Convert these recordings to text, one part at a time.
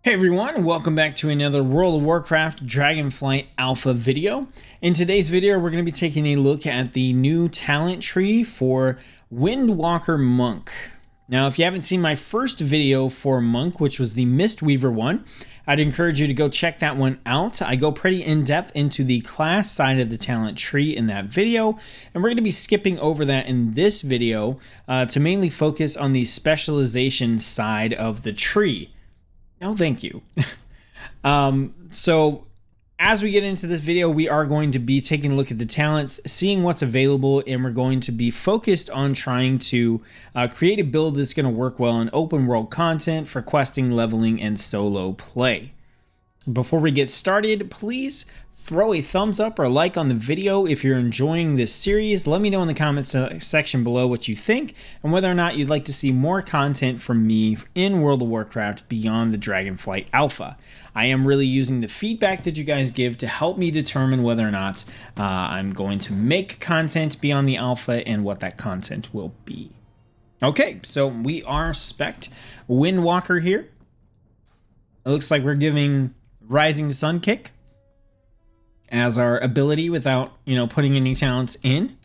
Hey everyone, welcome back to another World of Warcraft Dragonflight Alpha video. In today's video, we're going to be taking a look at the new talent tree for Windwalker Monk. Now, if you haven't seen my first video for Monk, which was the Mistweaver one, I'd encourage you to go check that one out. I go pretty in-depth into the class side of the talent tree in that video, and we're going to be skipping over that in this video to mainly focus on the specialization side of the tree. No, thank you. So as we get into this video, we are going to be taking a look at the talents, seeing what's available, and we're going to be focused on trying to create a build that's going to work well in open world content for questing, leveling, and solo play. Before we get started, please throw a thumbs up or a like on the video if you're enjoying this series. Let me know in the comments section below what you think and whether or not you'd like to see more content from me in World of Warcraft beyond the Dragonflight Alpha. I am really using the feedback that you guys give to help me determine whether or not I'm going to make content beyond the Alpha and what that content will be. Okay, so we are spec'd Windwalker here. It looks like we're giving Rising Sun Kick as our ability without, putting any talents in.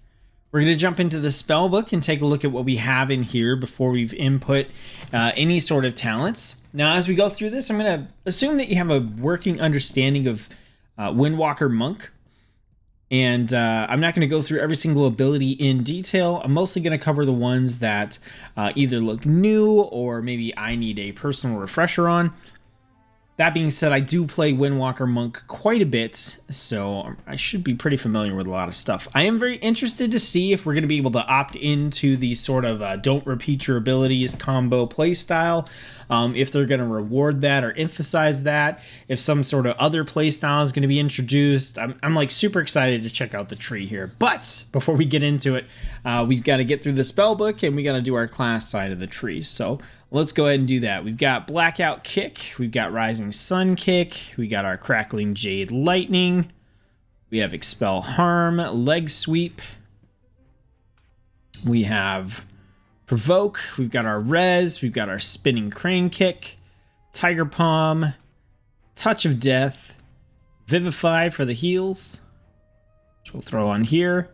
We're going to jump into the spell book and take a look at what we have in here before we've input any sort of talents. Now, as we go through this, I'm going to assume that you have a working understanding of Windwalker Monk. And I'm not going to go through every single ability in detail. I'm mostly going to cover the ones that either look new or maybe I need a personal refresher on. That being said, I do play Windwalker Monk quite a bit, so I should be pretty familiar with a lot of stuff. I am very interested to see if we're going to be able to opt into the sort of don't repeat your abilities combo playstyle, if they're going to reward that or emphasize that, if some sort of other playstyle is going to be introduced. I'm like super excited to check out the tree here. But before we get into it, we've got to get through the spell book and we got to do our class side of the tree. So let's go ahead and do that. We've got Blackout Kick, we've got Rising Sun Kick, we got our Crackling Jade Lightning, we have Expel Harm, Leg Sweep, we have Provoke, we've got our Res, we've got our Spinning Crane Kick, Tiger Palm, Touch of Death, Vivify for the heals, which we'll throw on here,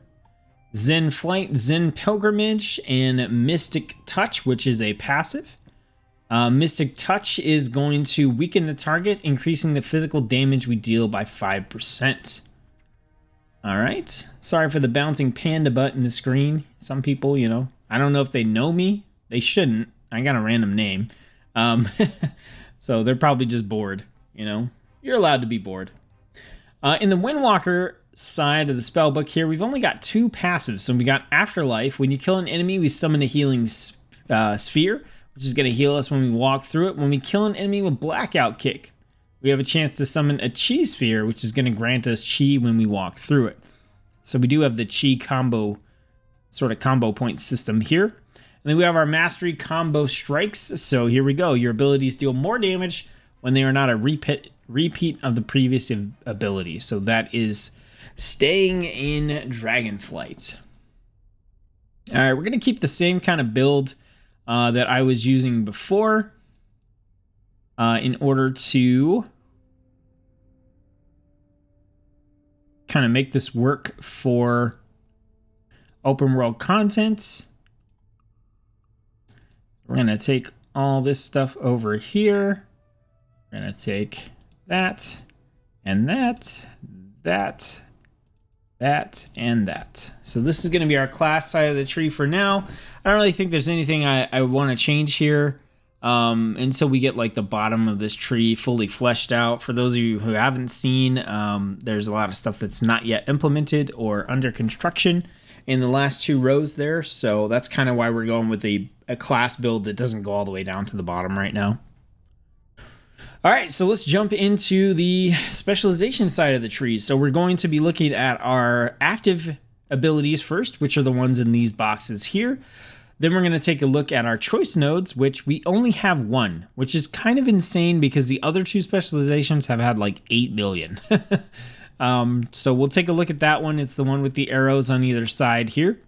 Zen Flight, Zen Pilgrimage, and Mystic Touch, which is a passive. Mystic Touch is going to weaken the target, increasing the physical damage we deal by 5%. Alright, sorry for the bouncing panda butt in the screen. Some people, I don't know if they know me. They shouldn't. I got a random name. So they're probably just bored, You're allowed to be bored. In the Windwalker side of the spellbook here, we've only got two passives. So we got Afterlife. When you kill an enemy, we summon a healing sphere, which is going to heal us when we walk through it. When we kill an enemy with Blackout Kick, we have a chance to summon a Chi Sphere, which is going to grant us Chi when we walk through it. So we do have the Chi combo, sort of combo point system here. And then we have our Mastery Combo Strikes. So here we go. Your abilities deal more damage when they are not a repeat of the previous ability. So that is staying in Dragonflight. All right, we're going to keep the same kind of build that I was using before in order to kind of make this work for open world content. We're going to take all this stuff over here. We're going to take that and that, that, and that. So this is going to be our class side of the tree for now. I don't really think there's anything I want to change here until we get like the bottom of this tree fully fleshed out. For those of you who haven't seen, there's a lot of stuff that's not yet implemented or under construction in the last two rows there. So that's kind of why we're going with a class build that doesn't go all the way down to the bottom right now. All right, so let's jump into the specialization side of the tree. So we're going to be looking at our active abilities first, which are the ones in these boxes here. Then we're going to take a look at our choice nodes, which we only have one, which is kind of insane because the other two specializations have had like 8 million. So we'll take a look at that one. It's the one with the arrows on either side here.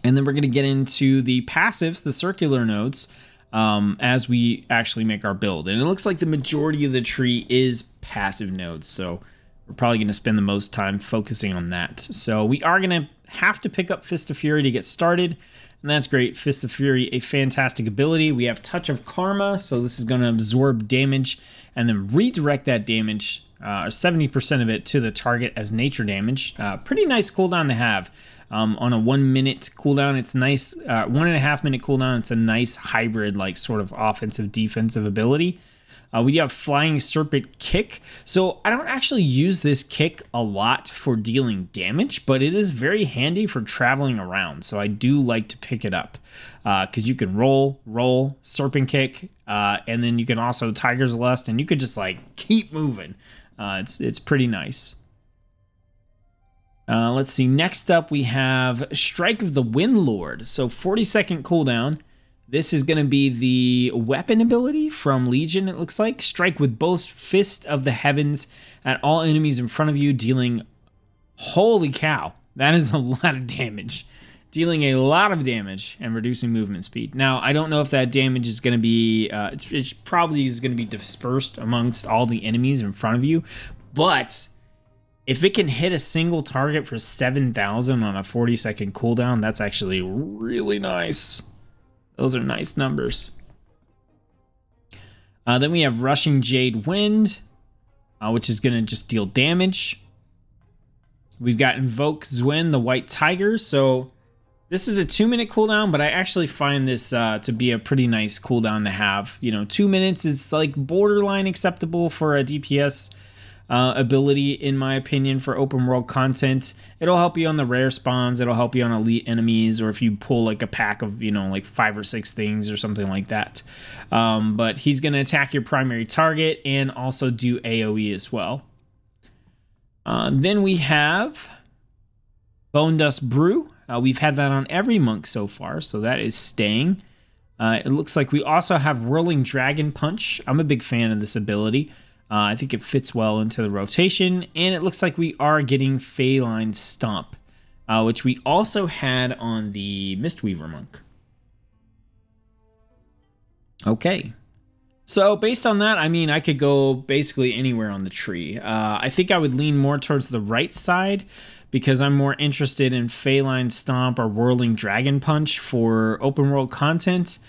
And then we're going to get into the passives, the circular nodes. as we actually make our build. And it looks like the majority of the tree is passive nodes, so we're probably going to spend the most time focusing on that. So we are going to have to pick up Fist of Fury to get started, and that's great. Fist of Fury, a fantastic ability. We have Touch of Karma, so this is going to absorb damage and then redirect that damage, 70% of it, to the target as nature damage. Pretty nice cooldown to have. On a 1 minute cooldown, it's nice. 1.5 minute cooldown, it's a nice hybrid, like sort of offensive defensive ability. We have Flying Serpent Kick. So I don't actually use this kick a lot for dealing damage, but it is very handy for traveling around. So I do like to pick it up because you can roll, Serpent Kick, and then you can also Tiger's Lust, and you could just like keep moving. It's pretty nice. Let's see. Next up, we have Strike of the Windlord. So 40-second cooldown. This is going to be the weapon ability from Legion, it looks like. Strike with both Fist of the Heavens at all enemies in front of you, dealing... Holy cow. That is a lot of damage. Dealing a lot of damage and reducing movement speed. Now, I don't know if that damage is going to be... it probably is going to be dispersed amongst all the enemies in front of you. But if it can hit a single target for 7,000 on a 40-second cooldown, that's actually really nice. Those are nice numbers. Then we have Rushing Jade Wind, which is going to just deal damage. We've got Invoke Zwin, the White Tiger. So this is a 2-minute cooldown, but I actually find this to be a pretty nice cooldown to have. 2 minutes is like borderline acceptable for a DPS ability, in my opinion, for open world content. It'll help you on the rare spawns, it'll help you on elite enemies, or if you pull like a pack of like 5 or 6 things or something like that. But he's going to attack your primary target and also do AoE as well. Then we have Bone Dust Brew. We've had that on every monk so far, so that is staying. It looks like we also have Whirling Dragon Punch. I'm a big fan of this ability. I think it fits well into the rotation, and it looks like we are getting Feline Stomp, which we also had on the Mistweaver Monk. Okay, so based on that, I mean, I could go basically anywhere on the tree. I think I would lean more towards the right side because I'm more interested in Feline Stomp or Whirling Dragon Punch for open world content.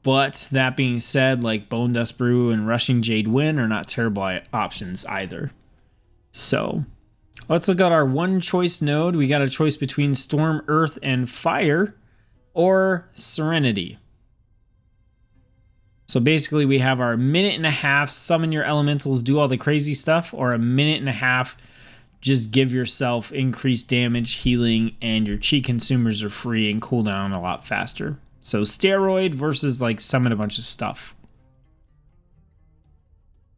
But that being said, like Bone Dust Brew and Rushing Jade Wind are not terrible options either. So let's look at our one choice node. We got a choice between Storm, Earth, and Fire or Serenity. So basically we have our 1.5 summon your elementals, do all the crazy stuff, or a 1.5 just give yourself increased damage, healing, and your chi consumers are free and cool down a lot faster. So steroid versus like summon a bunch of stuff.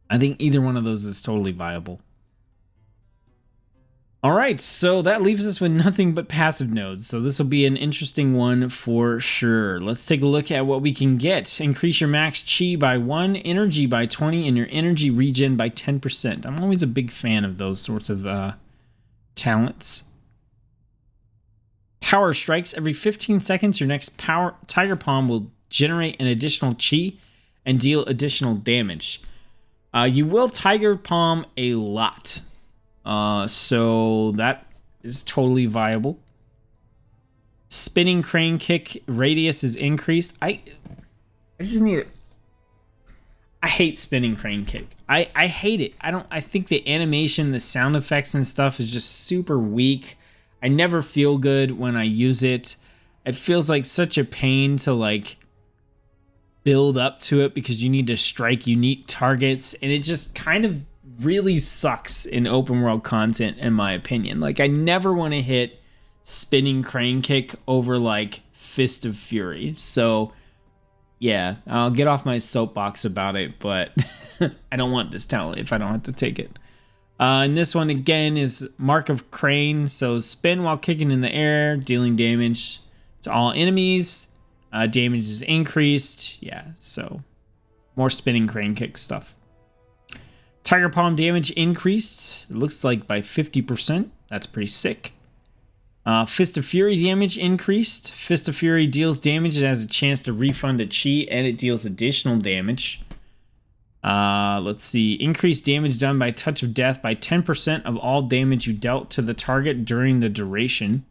I think either one of those is totally viable. All right, so that leaves us with nothing but passive nodes. So this will be an interesting one for sure. Let's take a look at what we can get. Increase your max chi by 1, energy by 20, and your energy regen by 10%. I'm always a big fan of those sorts of talents. Power strikes. Every 15 seconds, your next Tiger Palm will generate an additional chi and deal additional damage. You will Tiger Palm a lot. So that is totally viable. Spinning Crane Kick radius is increased. I just need it. I hate Spinning Crane Kick. I hate it. I think the animation, the sound effects and stuff is just super weak. I never feel good when I use it. It feels like such a pain to like build up to it because you need to strike unique targets, and it just kind of really sucks in open world content, in my opinion. Like, I never want to hit Spinning Crane Kick over like Fist of Fury. So yeah, I'll get off my soapbox about it, but I don't want this talent if I don't have to take it. And this one again is Mark of Crane. So spin while kicking in the air, dealing damage to all enemies. Damage is increased. Yeah, so more Spinning Crane Kick stuff. Tiger Palm damage increased. It looks like by 50%. That's pretty sick. Fist of Fury damage increased. Fist of Fury deals damage. It has a chance to refund a chi, and it deals additional damage. Let's see. Increased damage done by Touch of Death by 10% of all damage you dealt to the target during the duration.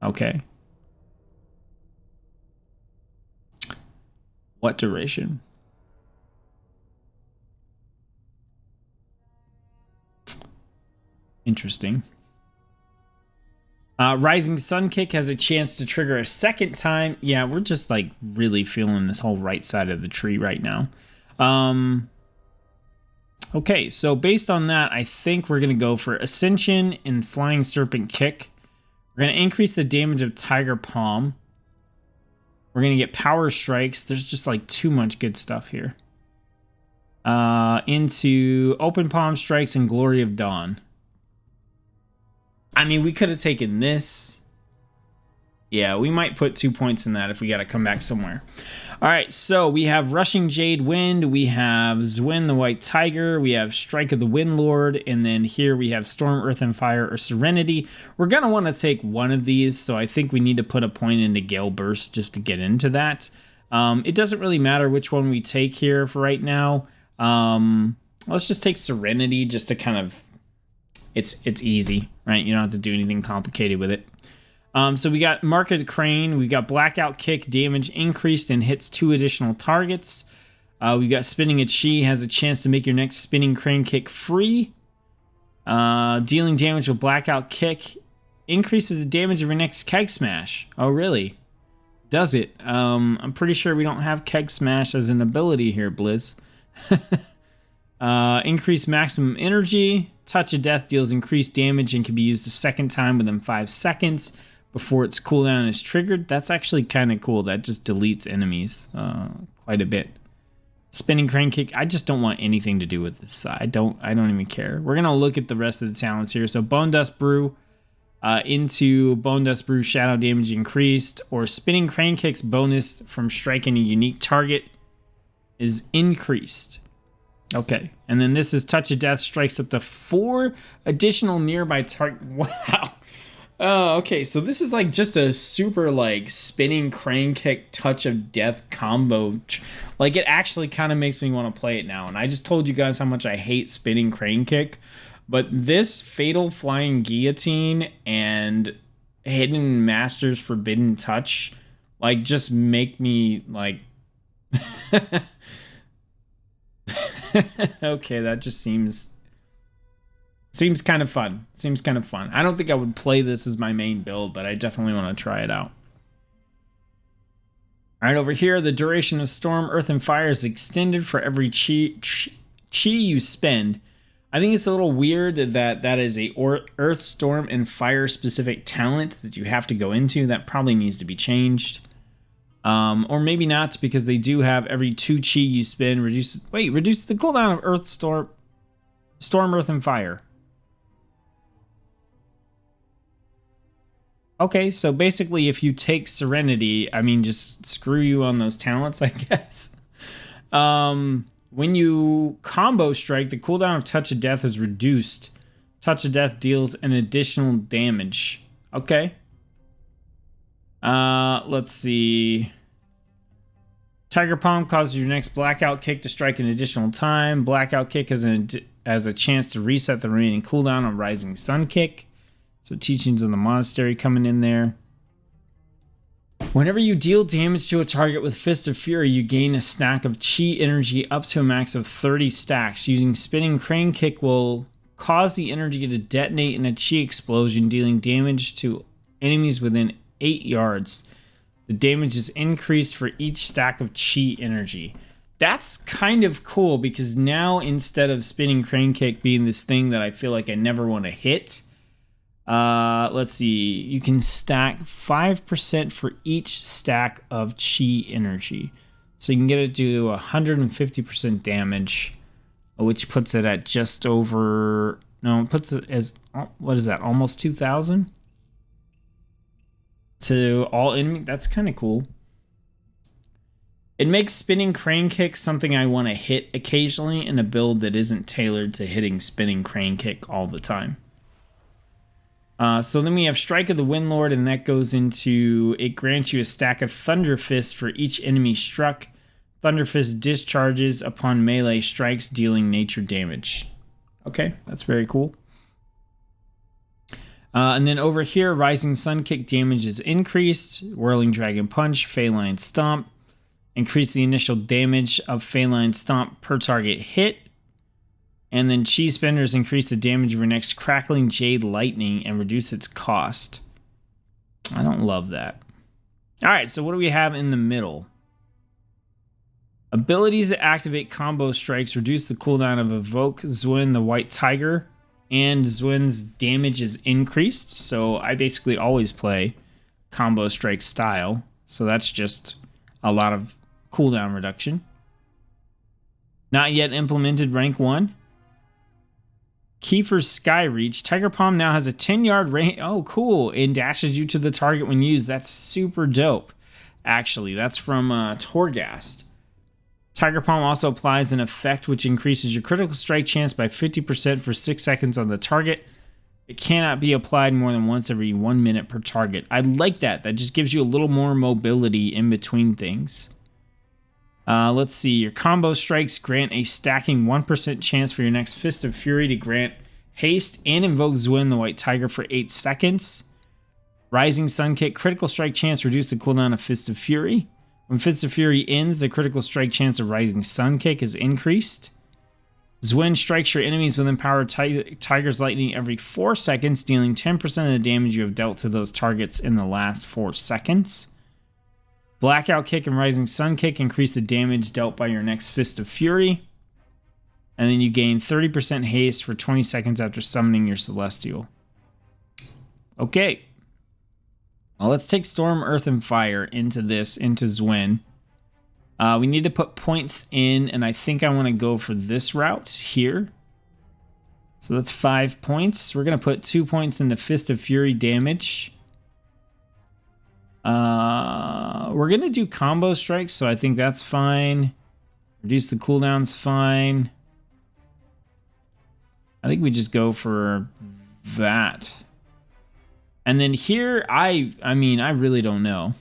Okay. What duration? Interesting. Rising Sun Kick has a chance to trigger a second time. Yeah, we're just like really feeling this whole right side of the tree right now. Okay, so based on that, I think we're going to go for Ascension and Flying Serpent Kick. We're going to increase the damage of Tiger Palm. We're going to get Power Strikes. There's just like too much good stuff here. Into Open Palm Strikes and Glory of Dawn. I mean, we could have taken this. Yeah, we might put 2 points in that if we got to come back somewhere. All right, so we have Rushing Jade Wind. We have Zwin the White Tiger. We have Strike of the Wind Lord. And then here we have Storm, Earth, and Fire or Serenity. We're going to want to take one of these, so I think we need to put a point into Gale Burst just to get into that. It doesn't really matter which one we take here for right now. Let's just take Serenity just to kind of... It's easy, right? You don't have to do anything complicated with it. So we got Market Crane. We got Blackout Kick, damage increased and hits 2 additional targets. We got Spinning a Chi, has a chance to make your next Spinning Crane Kick free. Dealing damage with Blackout Kick increases the damage of your next Keg Smash. Oh, really? Does it? I'm pretty sure we don't have Keg Smash as an ability here, Blizz. Increase maximum energy. Touch of Death deals increased damage and can be used a second time within 5 seconds before its cooldown is triggered. That's actually kind of cool. That just deletes enemies quite a bit. Spinning Crane Kick. I just don't want anything to do with this. I don't even care. We're gonna look at the rest of the talents here. So Bone Dust Brew. Into Bone Dust Brew, shadow damage increased, or Spinning Crane Kick's bonus from striking a unique target is increased. Okay, and then this is Touch of Death, strikes up to 4 additional nearby target. Wow. Oh, okay, so this is like just a super like Spinning Crane Kick, Touch of Death combo. Like it actually kind of makes me want to play it now. And I just told you guys how much I hate Spinning Crane Kick, but this Fatal Flying Guillotine and Hidden Master's Forbidden Touch like just make me like okay, that just seems kind of fun. Seems kind of fun. I don't think I would play this as my main build, but I definitely want to try it out. All right, over here, the duration of Storm, Earth, and Fire is extended for every chi you spend. I think it's a little weird that that is a Earth, Storm, and Fire specific talent that you have to go into. That probably needs to be changed. Or maybe not, because they do have every 2 chi you spend reduce the cooldown of Earth, Storm, Earth, and Fire. Okay, so basically if you take Serenity, I mean, just screw you on those talents, I guess. When you combo strike, the cooldown of Touch of Death is reduced. Touch of Death deals an additional damage. Okay. Let's see. Tiger Palm causes your next Blackout Kick to strike an additional time. Blackout Kick has a chance to reset the remaining cooldown on Rising Sun Kick. So Teachings of the Monastery coming in there. Whenever you deal damage to a target with Fist of Fury, you gain a stack of chi energy up to a max of 30 stacks. Using Spinning Crane Kick will cause the energy to detonate in a chi explosion, dealing damage to enemies within 8 yards. The damage is increased for each stack of chi energy. That's kind of cool, because now instead of Spinning Crane Kick being this thing that I feel like I never want to hit, let's see, you can stack 5% for each stack of chi energy. So you can get it to 150% damage, which puts it at just over, no, it puts it as, what is that, almost 2,000? To all enemy. That's kind of cool. It makes Spinning Crane Kick something I want to hit occasionally in a build that isn't tailored to hitting Spinning Crane Kick all the time. So then we have Strike of the Windlord, and that goes into, it grants you a stack of Thunder Fist for each enemy struck. Thunder Fist discharges upon melee strikes, dealing nature damage. Okay, that's very cool. And then over here, Rising Sun Kick damage is increased. Whirling Dragon Punch, Feline Stomp. Increase the initial damage of Feline Stomp per target hit. And then Cheese Spenders increase the damage of your next Crackling Jade Lightning and reduce its cost. I don't love that. Alright, so what do we have in the middle? Abilities that activate combo strikes reduce the cooldown of Evoke Zwin the White Tiger, and Zwin's damage is increased. So I basically always play combo strike style. So that's just a lot of cooldown reduction. Not yet implemented rank 1. Kiefer's Skyreach. Tiger Palm now has a 10-yard range. Oh, cool. And dashes you to the target when used. That's super dope. Actually, that's from Torghast. Tiger Palm also applies an effect which increases your critical strike chance by 50% for 6 seconds on the target. It cannot be applied more than once every 1 minute per target. I like that. That just gives you a little more mobility in between things. Let's see. Your combo strikes grant a stacking 1% chance for your next Fist of Fury to grant haste and invoke Zwin the White Tiger for 8 seconds. Rising Sun Kick. Critical strike chance reduce the cooldown of Fist of Fury. When Fist of Fury ends, the critical strike chance of Rising Sun Kick is increased. Zwin strikes your enemies with Empowered Tiger's Lightning every 4 seconds, dealing 10% of the damage you have dealt to those targets in the last 4 seconds. Blackout Kick and Rising Sun Kick increase the damage dealt by your next Fist of Fury. And then you gain 30% haste for 20 seconds after summoning your Celestial. Okay. Well, let's take Storm, Earth, and Fire into Zwin. We need to put points in, and I think I want to go for this route here. So that's 5 points. We're going to put 2 points into Fist of Fury damage. We're going to do combo strikes, so I think that's fine. Reduce the cooldowns, fine. I think we just go for that. And then here, I mean, I really don't know.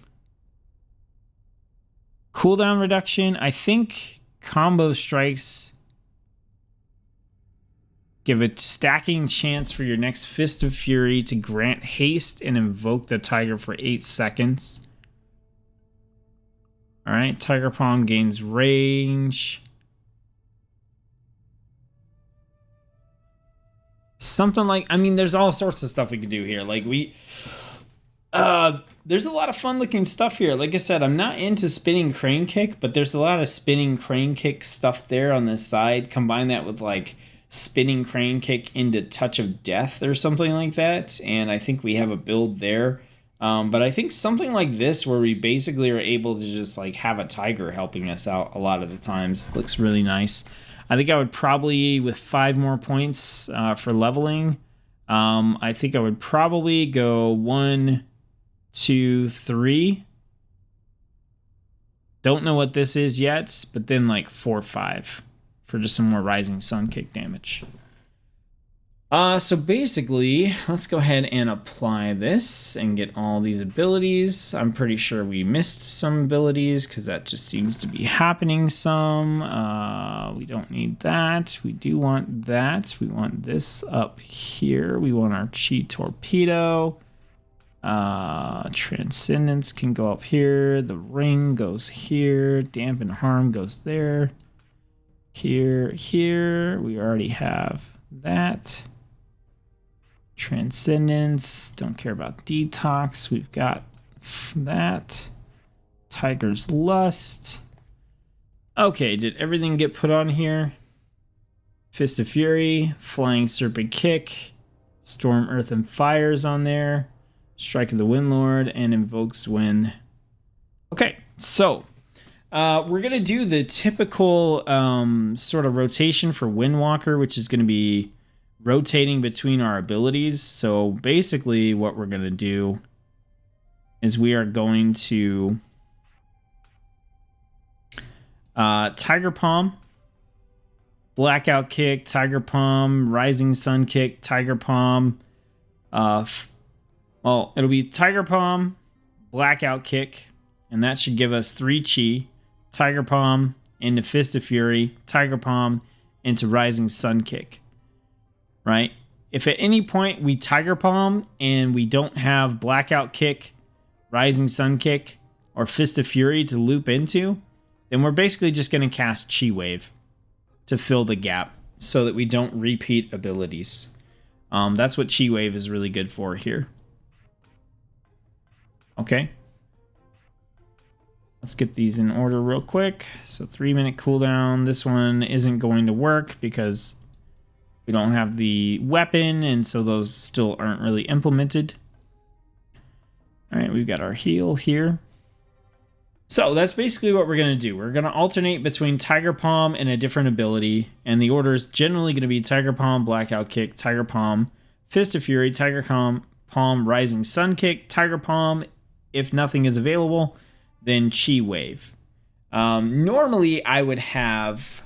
Cooldown reduction, I think combo strikes give a stacking chance for your next Fist of Fury to grant haste and invoke the Tiger for 8 seconds. Alright, Tiger Palm gains range. Something like, I mean, there's all sorts of stuff we could do here. Like, there's a lot of fun looking stuff here. Like I said, I'm not into spinning crane kick, but there's a lot of spinning crane kick stuff there on this side. Combine that with like spinning crane kick into Touch of Death or something like that, and I think we have a build there. But I think something like this, where we basically are able to just like have a tiger helping us out a lot of the times, looks really nice. I think I would probably, with 5 more points for leveling, I think I would probably go 1, 2, 3. Don't know what this is yet, but then like 4, 5 for just some more Rising Sun Kick damage. So basically, let's go ahead and apply this and get all these abilities. I'm pretty sure we missed some abilities because that just seems to be happening some. We don't need that. We do want that. We want this up here. We want our Chi Torpedo. Transcendence can go up here. The ring goes here. Dampen Harm goes there. Here. We already have that. Transcendence, don't care about Detox. We've got that. Tiger's Lust. Okay, did everything get put on here? Fist of Fury, Flying Serpent Kick, Storm, Earth, and Fire's on there. Strike of the Windlord, and Invoke Zwin. Okay, so we're going to do the typical sort of rotation for Windwalker, which is going to be rotating between our abilities. So basically what we're going to do is we are going to Tiger Palm, Blackout Kick, Tiger Palm, Rising Sun Kick, Tiger Palm, Well, it'll be Tiger Palm, Blackout Kick, and that should give us 3 chi. Tiger Palm into Fist of Fury, Tiger Palm into Rising Sun Kick. Right? If at any point we Tiger Palm and we don't have Blackout Kick, Rising Sun Kick, or Fist of Fury to loop into, then we're basically just going to cast Chi Wave to fill the gap so that we don't repeat abilities. That's what Chi Wave is really good for here. Okay. Let's get these in order real quick. So 3-minute cooldown. This one isn't going to work because we don't have the weapon, and so those still aren't really implemented. All right, we've got our heal here. So that's basically what we're going to do. We're going to alternate between Tiger Palm and a different ability, and the order is generally going to be Tiger Palm, Blackout Kick, Tiger Palm, Fist of Fury, Tiger Palm, Rising Sun Kick, Tiger Palm. If nothing is available, then Chi Wave. Normally, I would have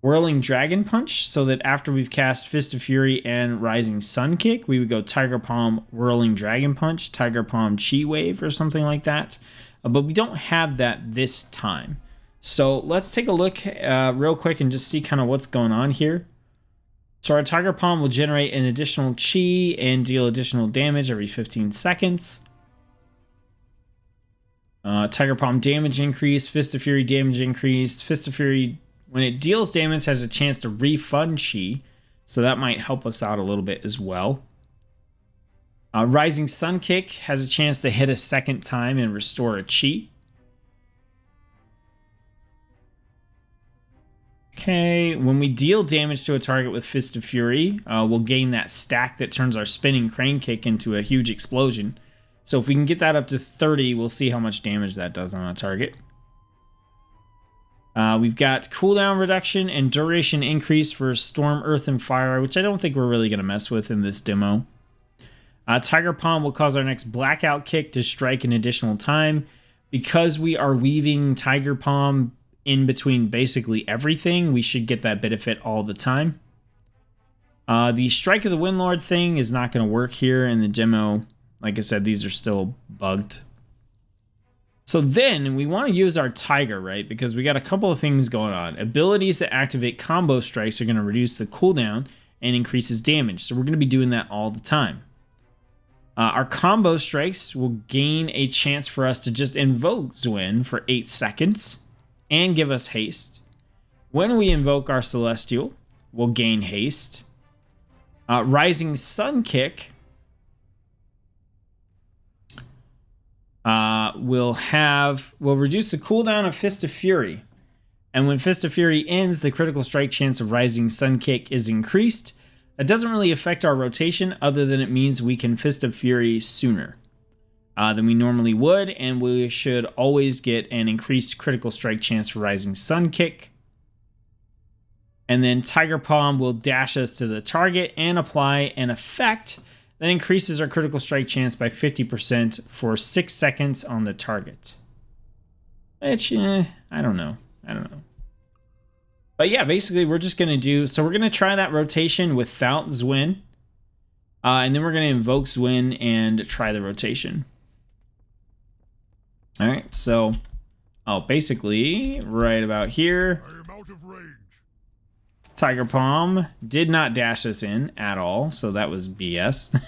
Whirling Dragon Punch, so that after we've cast Fist of Fury and Rising Sun Kick, we would go Tiger Palm, Whirling Dragon Punch, Tiger Palm, Chi Wave, or something like that. But we don't have that this time. So let's take a look real quick and just see kind of what's going on here. So our Tiger Palm will generate an additional Chi and deal additional damage every 15 seconds. Tiger Palm damage increase, Fist of Fury damage increase. Fist of Fury, when it deals damage, has a chance to refund Chi, so that might help us out a little bit as well. Rising Sun Kick has a chance to hit a second time and restore a Chi. Okay, when we deal damage to a target with Fist of Fury, we'll gain that stack that turns our spinning crane kick into a huge explosion. So if we can get that up to 30, we'll see how much damage that does on a target. We've got cooldown reduction and duration increase for Storm, Earth, and Fire, which I don't think we're really going to mess with in this demo. Tiger Palm will cause our next Blackout Kick to strike an additional time. Because we are weaving Tiger Palm in between basically everything, we should get that benefit all the time. The Strike of the Windlord thing is not going to work here in the demo. Like I said, these are still bugged. So then we want to use our Tiger, right? Because we got a couple of things going on. Abilities that activate combo strikes are going to reduce the cooldown and increases damage. So we're going to be doing that all the time. Our combo strikes will gain a chance for us to just invoke Zwin for 8 seconds and give us haste. When we invoke our Celestial, we'll gain haste. Rising Sun Kick will reduce the cooldown of Fist of Fury. And when Fist of Fury ends, the critical strike chance of Rising Sun Kick is increased. That doesn't really affect our rotation, other than it means we can Fist of Fury sooner than we normally would, and we should always get an increased critical strike chance for Rising Sun Kick. And then Tiger Palm will dash us to the target and apply an effect that increases our critical strike chance by 50% for 6 seconds on the target. Which, I don't know. But yeah, basically we're just going to do... So we're going to try that rotation without Zwin. And then we're going to invoke Zwin and try the rotation. Alright, so... basically, right about here... I am out of range. Tiger Palm did not dash us in at all, so that was BS.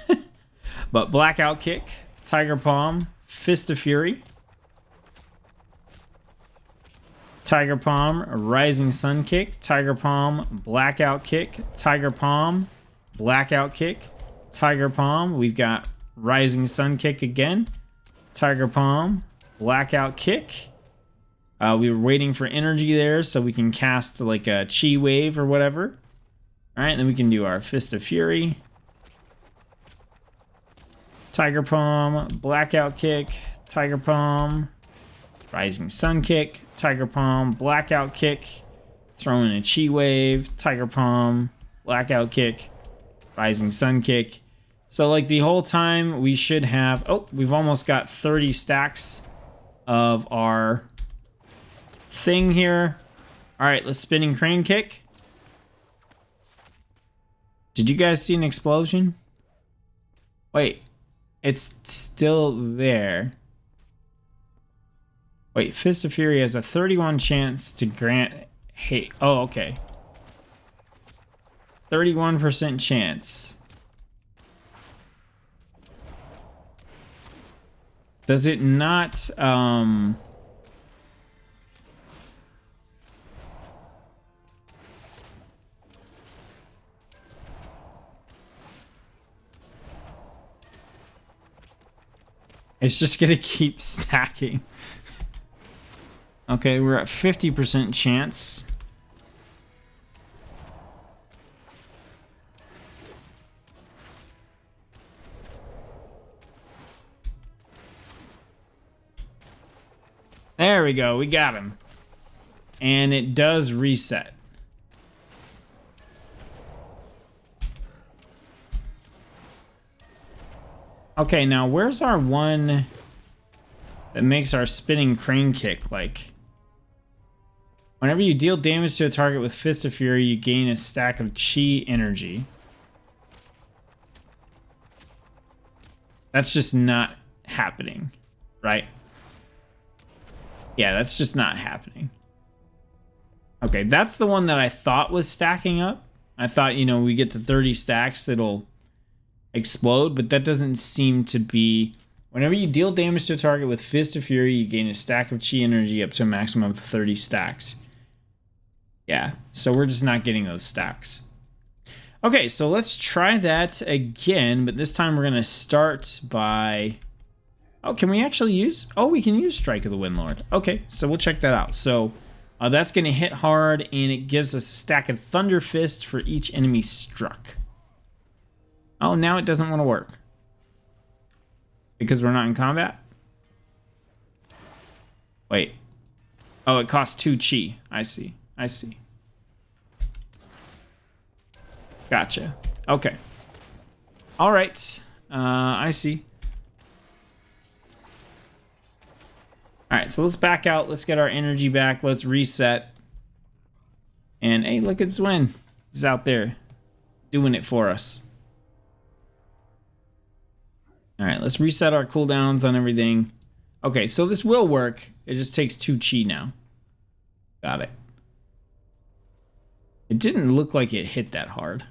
But Blackout Kick, Tiger Palm, Fist of Fury... Tiger Palm, Rising Sun Kick, Tiger Palm, Blackout Kick, Tiger Palm, Blackout Kick, Tiger Palm. We've got Rising Sun Kick again, Tiger Palm, Blackout Kick. We were waiting for energy there so we can cast like a Chi Wave or whatever. All right, then we can do our Fist of Fury. Tiger Palm, Blackout Kick, Tiger Palm, Rising Sun Kick, Tiger Palm, Blackout Kick, throw in a Chi Wave, Tiger Palm, Blackout Kick, Rising Sun Kick. So like the whole time we should have... Oh, we've almost got 30 stacks of our thing here. All right, let's Spinning Crane Kick. Did you guys see an explosion? Wait, it's still there. Wait, Fist of Fury has a 31 chance to grant hate. Oh, okay. 31% chance. Does it not, it's just gonna keep stacking. Okay, we're at 50% chance. There we go, we got him. And it does reset. Okay, now where's our one that makes our spinning crane kick? Like, whenever you deal damage to a target with Fist of Fury, you gain a stack of chi energy. That's just not happening, right? Yeah, that's just not happening. Okay, that's the one that I thought was stacking up. I thought, you know, we get to 30 stacks, it'll explode, but that doesn't seem to be. Whenever you deal damage to a target with Fist of Fury, you gain a stack of chi energy up to a maximum of 30 stacks. Yeah, so we're just not getting those stacks. Okay, so let's try that again, but this time we're going to start by... Oh, can we actually use... Oh, we can use Strike of the Windlord. Okay, so we'll check that out. So that's going to hit hard, and it gives us a stack of Thunder Fist for each enemy struck. Oh, now it doesn't want to work. Because we're not in combat? Wait. Oh, it costs 2 chi. I see. I see. Gotcha. Okay. All right. I see. All right, so let's back out. Let's get our energy back. Let's reset. And hey, look at Zwin. He's out there doing it for us. All right, let's reset our cooldowns on everything. Okay, so this will work. It just takes 2 chi now. Got it. It didn't look like it hit that hard.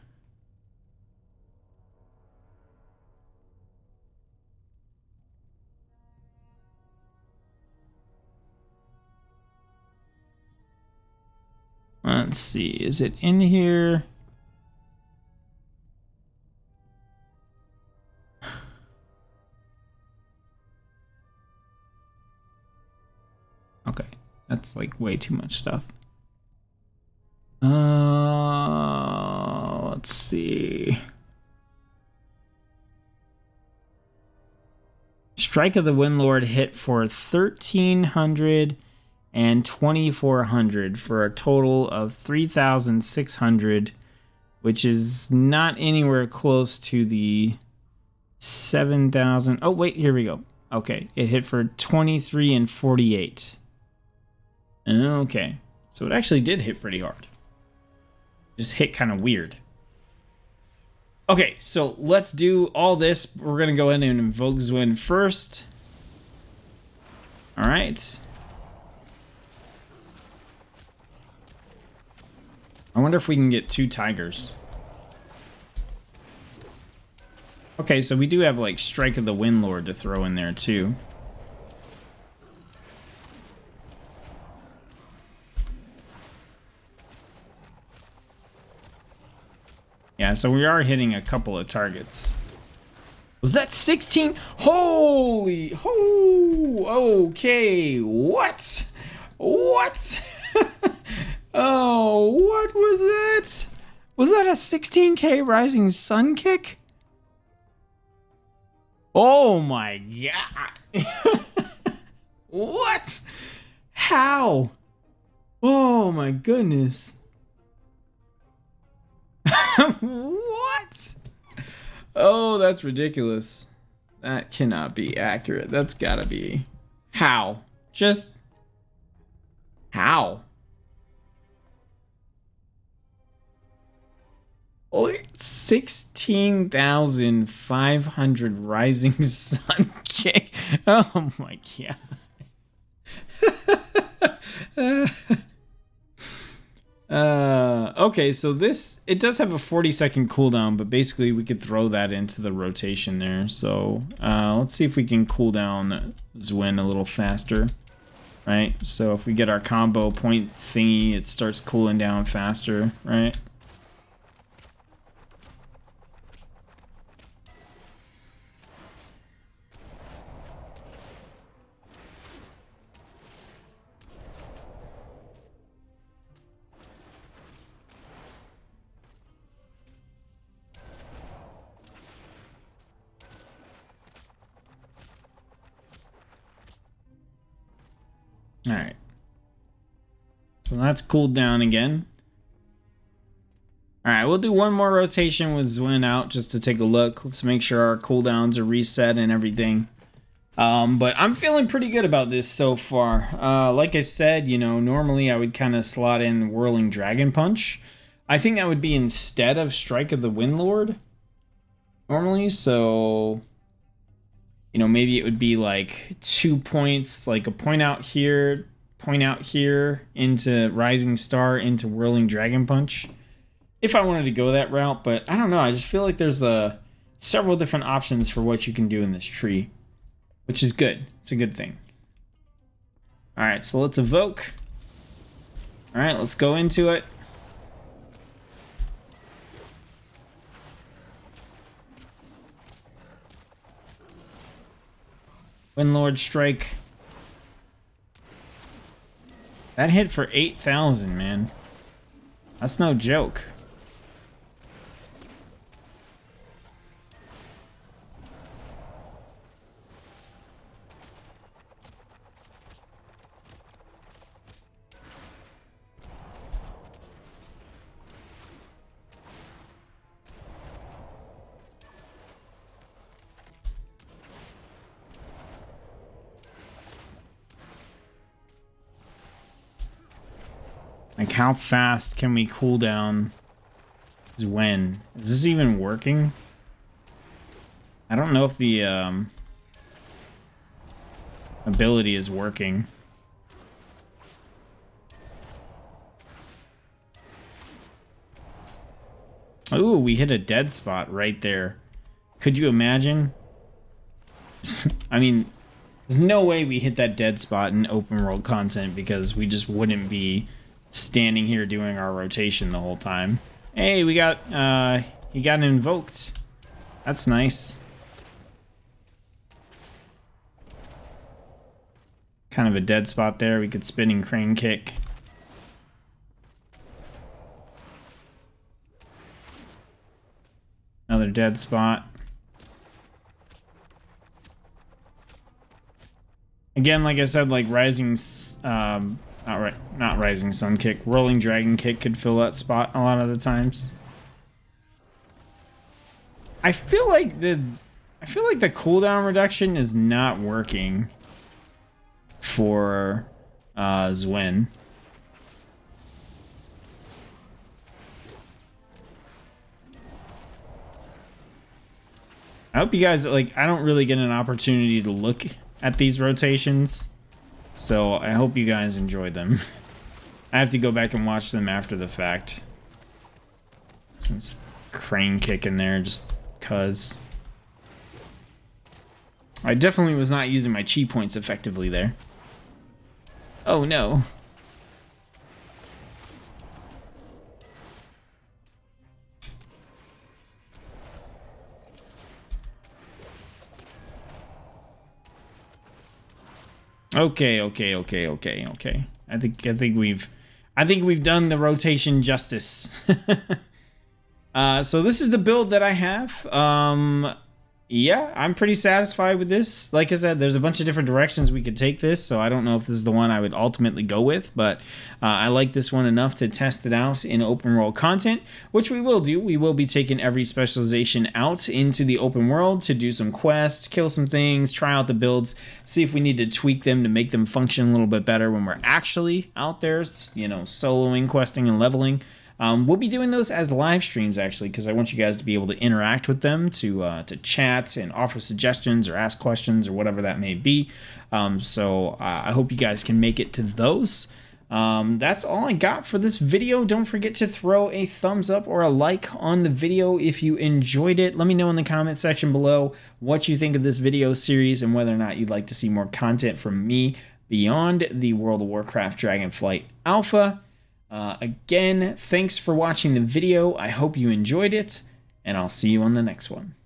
Let's see, is it in here? Okay, that's like way too much stuff. Let's see. Strike of the Windlord hit for 1,300 and 2,400 for a total of 3,600, which is not anywhere close to the 7,000. Oh, wait, here we go. Okay, it hit for 23 and 48. Okay, so it actually did hit pretty hard. Just hit kind of weird. Okay, so let's do all this. We're going to go in and invoke Zwin first. All right. I wonder if we can get 2 tigers. Okay, so we do have like Strike of the Windlord to throw in there too. Yeah, so we are hitting a couple of targets. Was that 16? Holy, okay, what? What? Oh, what was that? Was that a 16k Rising Sun kick? Oh my god. What? How? Oh my goodness. What? Oh, that's ridiculous. That cannot be accurate. That's gotta be. How? Just how? Oh, 16,500 Rising Sun Kick. Oh my god. Okay, so this, it does have a 40-second cooldown, but basically we could throw that into the rotation there. So let's see if we can cool down Zwin a little faster. Right, so if we get our combo point thingy, it starts cooling down faster, right? All right. So that's cooled down again. All right, we'll do one more rotation with Zwin out just to take a look. Let's make sure our cooldowns are reset and everything. But I'm feeling pretty good about this so far. Like I said, you know, normally I would kind of slot in Whirling Dragon Punch. I think that would be instead of Strike of the Windlord normally, so you know, maybe it would be like 2 points, like a point out here into Rising Star into Whirling Dragon Punch. If I wanted to go that route, but I don't know. I just feel like there's several different options for what you can do in this tree, which is good. It's a good thing. All right, so let's evoke. All right, let's go into it. Windlord Strike. That hit for 8,000, man. That's no joke. Like, how fast can we cool down Zwin? Is this even working? I don't know if the ability is working. Ooh, we hit a dead spot right there. Could you imagine? I mean, there's no way we hit that dead spot in open world content because we just wouldn't be standing here doing our rotation the whole time. Hey, we got he got invoked. That's nice. Kind of a dead spot there. We could spinning crane kick. Another dead spot. Again, like I said, like Rising not Rising Sun Kick, Rolling Dragon Kick could fill that spot a lot of the times. I feel like the cooldown reduction is not working for Zwin. I hope you guys, like, I don't really get an opportunity to look at these rotations, so I hope you guys enjoy them. I have to go back and watch them after the fact. Since crane kick in there, just cuz. I definitely was not using my chi points effectively there. Oh no. Okay. I think we've done the rotation justice. So this is the build that I have. Yeah, I'm pretty satisfied with this. Like I said, there's a bunch of different directions we could take this, so I don't know if this is the one I would ultimately go with, but I like this one enough to test it out in open world content, which we will do. We will be taking every specialization out into the open world to do some quests, kill some things, try out the builds, see if we need to tweak them to make them function a little bit better when we're actually out there, you know, soloing, questing, and leveling. We'll be doing those as live streams, actually, because I want you guys to be able to interact with them, to chat and offer suggestions or ask questions or whatever that may be. So I hope you guys can make it to those. That's all I got for this video. Don't forget to throw a thumbs up or a like on the video if you enjoyed it. Let me know in the comment section below what you think of this video series and whether or not you'd like to see more content from me beyond the World of Warcraft Dragonflight Alpha. Again, thanks for watching the video. I hope you enjoyed it, and I'll see you on the next one.